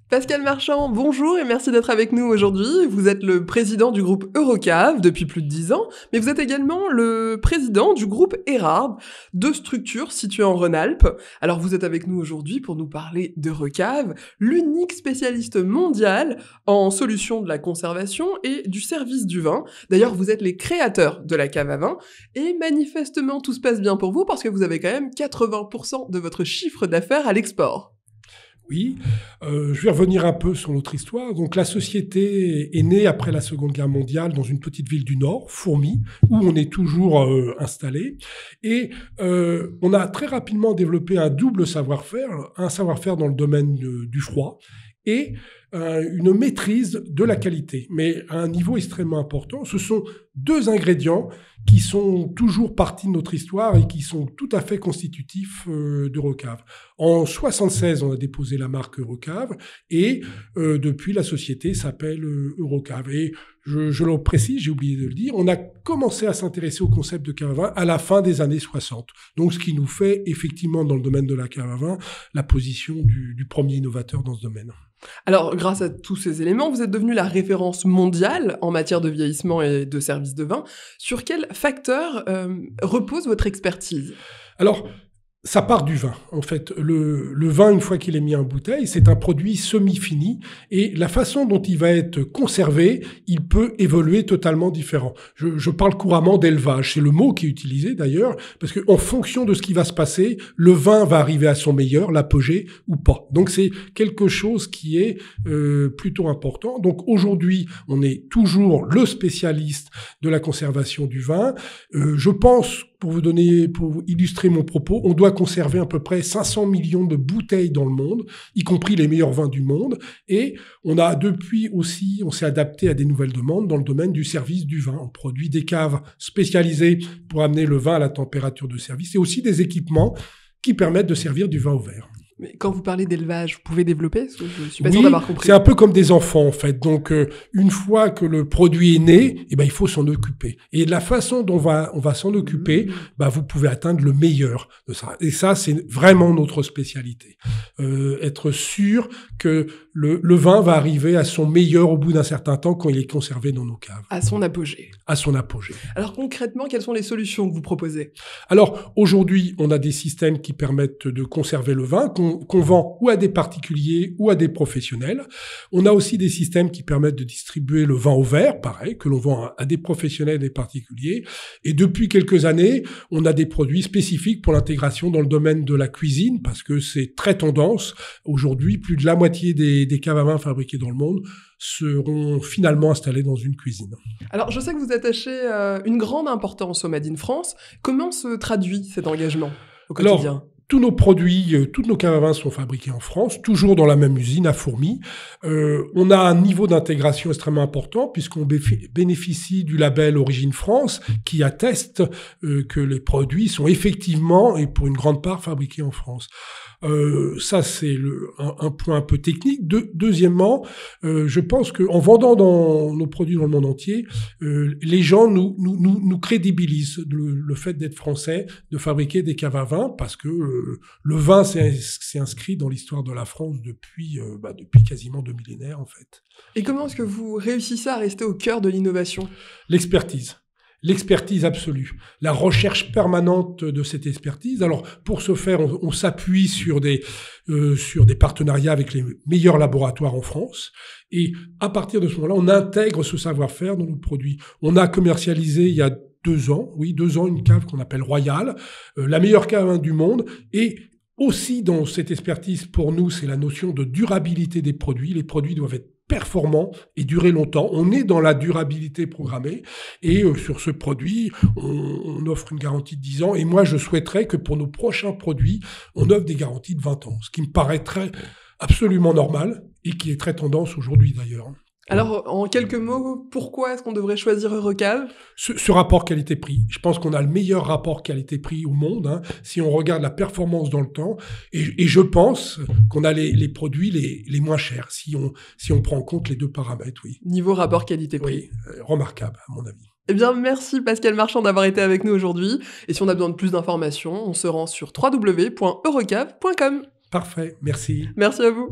Pascal Marchand, bonjour et merci d'être avec nous aujourd'hui. Vous êtes le président du groupe Eurocave depuis plus de 10 ans, mais vous êtes également le président du groupe Erard, deux structures situées en Rhône-Alpes. Alors vous êtes avec nous aujourd'hui pour nous parler d'Eurocave, l'unique spécialiste mondial en solutions de la conservation et du service du vin. D'ailleurs, vous êtes les créateurs de la cave à vin et manifestement tout se passe bien pour vous parce que vous avez quand même 80% de votre chiffre d'affaires à l'export. Oui, je vais revenir un peu sur notre histoire. Donc la société est née après la Seconde Guerre mondiale dans une petite ville du Nord, Fourmies, où on est toujours installé. Et on a très rapidement développé un double savoir-faire, un savoir-faire dans le domaine du froid et une maîtrise de la qualité, mais à un niveau extrêmement important. Ce sont deux ingrédients qui sont toujours partie de notre histoire et qui sont tout à fait constitutifs d'Eurocave. En 1976, on a déposé la marque Eurocave et depuis, la société s'appelle Eurocave. Et je le précise, j'ai oublié de le dire, on a commencé à s'intéresser au concept de cave à vin à la fin des années 60. Donc, ce qui nous fait effectivement, dans le domaine de la cave à vin, la position du premier innovateur dans ce domaine. Alors, grâce à tous ces éléments, vous êtes devenu la référence mondiale en matière de vieillissement et de service de vin. Sur quels facteurs repose votre expertise ? Alors, ça part du vin. En fait, le vin, une fois qu'il est mis en bouteille, c'est un produit semi-fini. Et la façon dont il va être conservé, il peut évoluer totalement différent. Je parle couramment d'élevage. C'est le mot qui est utilisé d'ailleurs, parce qu'en fonction de ce qui va se passer, le vin va arriver à son meilleur, l'apogée ou pas. Donc c'est quelque chose qui est plutôt important. Donc aujourd'hui, on est toujours le spécialiste de la conservation du vin. Je pense, pour vous illustrer mon propos, on doit conserver à peu près 500 millions de bouteilles dans le monde, y compris les meilleurs vins du monde. Et on a depuis aussi, on s'est adapté à des nouvelles demandes dans le domaine du service du vin. On produit des caves spécialisées pour amener le vin à la température de service et aussi des équipements qui permettent de servir du vin au verre. Mais quand vous parlez d'élevage, vous pouvez développer? Parce que je suis pas sûre d'avoir compris. C'est un peu comme des enfants, en fait. Donc, une fois que le produit est né, il faut s'en occuper. Et la façon dont on va s'en occuper, vous pouvez atteindre le meilleur de ça. Et ça, c'est vraiment notre spécialité. Être sûr que le vin va arriver à son meilleur au bout d'un certain temps quand il est conservé dans nos caves. À son apogée. À son apogée. Alors, concrètement, quelles sont les solutions que vous proposez? Alors, aujourd'hui, on a des systèmes qui permettent de conserver le vin, qu'on vend ou à des particuliers ou à des professionnels. On a aussi des systèmes qui permettent de distribuer le vin au verre, pareil, que l'on vend à des professionnels et des particuliers. Et depuis quelques années, on a des produits spécifiques pour l'intégration dans le domaine de la cuisine, parce que c'est très tendance. Aujourd'hui, plus de la moitié des caves à vin fabriquées dans le monde seront finalement installées dans une cuisine. Alors, je sais que vous attachez une grande importance au Made in France. Comment se traduit cet engagement au quotidien? Alors, tous nos produits, toutes nos caves à vin sont fabriquées en France, toujours dans la même usine à Fourmies. On a un niveau d'intégration extrêmement important puisqu'on bénéficie du label Origine France qui atteste que les produits sont effectivement et pour une grande part fabriqués en France. Ça, c'est un point un peu technique. Deuxièmement, je pense qu'en vendant nos produits dans le monde entier, les gens nous crédibilisent le fait d'être français, de fabriquer des caves à vin, parce que le vin c'est inscrit dans l'histoire de la France depuis quasiment 2 millénaires, en fait. Et comment est-ce que vous réussissez à rester au cœur de l'innovation? L'expertise absolue, la recherche permanente de cette expertise. Alors, pour ce faire, on s'appuie sur des partenariats avec les meilleurs laboratoires en France. Et à partir de ce moment-là, on intègre ce savoir-faire dans nos produits. On a commercialisé il y a 2 ans, une cave qu'on appelle Royal, la meilleure cave à vin du monde. Et aussi dans cette expertise, pour nous, c'est la notion de durabilité des produits. Les produits doivent être performants et durer longtemps. On est dans la durabilité programmée et sur ce produit, on offre une garantie de 10 ans. Et moi, je souhaiterais que pour nos prochains produits, on offre des garanties de 20 ans, ce qui me paraîtrait absolument normal et qui est très tendance aujourd'hui d'ailleurs. Alors, en quelques mots, pourquoi est-ce qu'on devrait choisir Eurocave ? Ce rapport qualité-prix. Je pense qu'on a le meilleur rapport qualité-prix au monde, si on regarde la performance dans le temps. Et je pense qu'on a les produits les moins chers, si on prend en compte les 2 paramètres, oui. Niveau rapport qualité-prix. Oui, remarquable, à mon avis. Eh bien, merci Pascal Marchand d'avoir été avec nous aujourd'hui. Et si on a besoin de plus d'informations, on se rend sur www.eurocave.com. Parfait, merci. Merci à vous.